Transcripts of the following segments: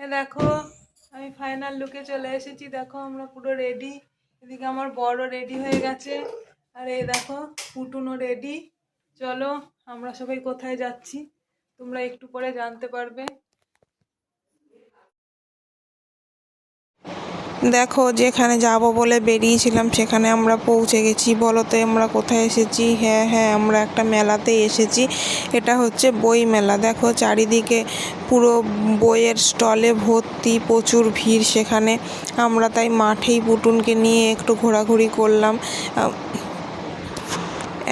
দেখো আমি ফাইনাল লুকে চলে এসেছি। দেখো আমরা পুরো রেডি। এদিকে আমার বড় রেডি হয়ে গেছে, আর এই দেখো পুটুনও রেডি। চলো আমরা সবাই কোথায় যাচ্ছি তোমরা একটু পরে জানতে পারবে। দেখো যেখানে যাব বলে বেরিয়েছিলাম সেখানে আমরা পৌঁছে গেছি। বলো তো আমরা কোথায় এসেছি? হ্যাঁ, আমরা একটা মেলাতে এসেছি। এটা হচ্ছে বই মেলা। দেখো চারিদিকে পুরো বইয়ের স্টলে ভর্তি, প্রচুর ভিড় সেখানে। আমরা তাই মাঠেই পুটুনকে নিয়ে একটু ঘোরাঘুরি করলাম।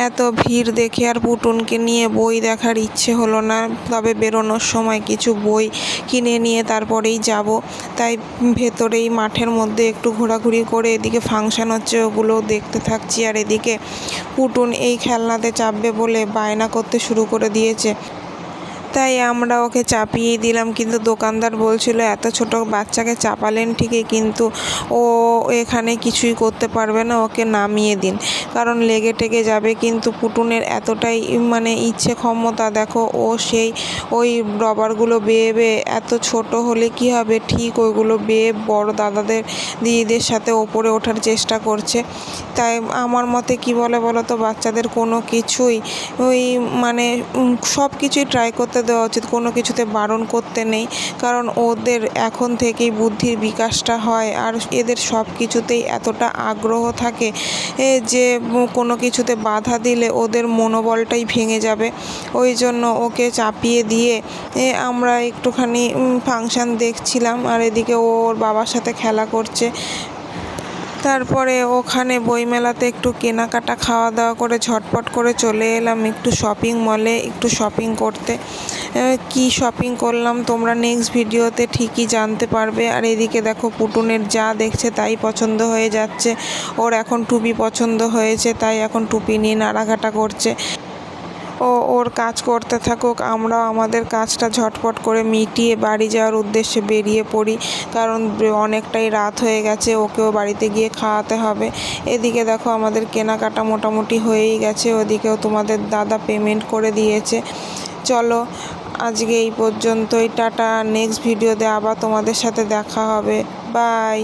এত ভিড় দেখে আর পুটুনকে নিয়ে বই দেখার ইচ্ছে হলো না, তবে বেরোনোর সময় কিছু বই কিনে নিয়ে তারপরেই যাব। তাই ভেতরেই মাঠের মধ্যে একটু ঘোরাঘুরি করে এদিকে ফাংশান হচ্ছে ওগুলো দেখতে থাকছি, আর এদিকে পুটুন এই খেলনাতে চাপবে বলে বায়না করতে শুরু করে দিয়েছে। তাই আমরা ওকে চাপিয়ে দিলাম, কিন্তু দোকানদার বলছিল এত ছোট বাচ্চাকে চাপালেন ঠিকই, কিন্তু ও এখানে কিছুই করতে পারবে না, ওকে নামিয়ে দিন, কারণ লেগে টেগে যাবে। কিন্তু পুটুনের এতটাই ইচ্ছে ক্ষমতা, দেখো ও সেই ওই রবারগুলো বেয়ে বেয়ে, এত ছোট হলে কি হবে, ঠিক ওইগুলো বেয়ে বড় দাদাদের দিদিদের সাথে ওপরে ওঠার চেষ্টা করছে। তাই আমার মতে কি বলো তো, বাচ্চাদের কোনো কিছুই সব কিছুই ট্রাই করতে দেওয়া উচিত, কোনো কিছুতে বারণ করতে নেই, কারণ ওদের এখন থেকেই বুদ্ধির বিকাশটা হয়, আর এদের সব কিছুতেই এতটা আগ্রহ থাকে যে কোনো কিছুতে বাধা দিলে ওদের মনোবলটাই ভেঙে যাবে। ওই জন্য ওকে চাপিয়ে দিয়ে আমরা একটুখানি ফাংশান দেখছিলাম, আর এদিকে ওর বাবার সাথে খেলা করছে। তারপরে ওখানে বইমেলাতে একটু কেনাকাটা খাওয়া দাওয়া করে ঝটপট করে চলে এলাম একটু শপিং মলে একটু শপিং করতে। কি শপিং করলাম তোমরা নেক্সট ভিডিওতে ঠিকই জানতে পারবে। আর এদিকে দেখো পুটুনের যা দেখছে তাই পছন্দ হয়ে যাচ্ছে। ওর এখন টুপি পছন্দ হয়েছে, তাই এখন টুপি নিয়ে নাড়াঘাটা করছে। ওর কাজ করতে থাকুক, আমরাও আমাদের কাজটা ঝটপট করে মিটিয়ে বাড়ি যাওয়ার উদ্দেশ্যে বেরিয়ে পড়ি, কারণ অনেকটাই রাত হয়ে গেছে, ওকেও বাড়িতে গিয়ে খাওয়াতে হবে। এদিকে দেখো আমাদের কেনাকাটা মোটামুটি হয়েই গেছে, ওদিকেও তোমাদের দাদা পেমেন্ট করে দিয়েছে। চলো আজকে এই পর্যন্তই, টাটা। নেক্সট ভিডিওতে আবার তোমাদের সাথে দেখা হবে। বাই।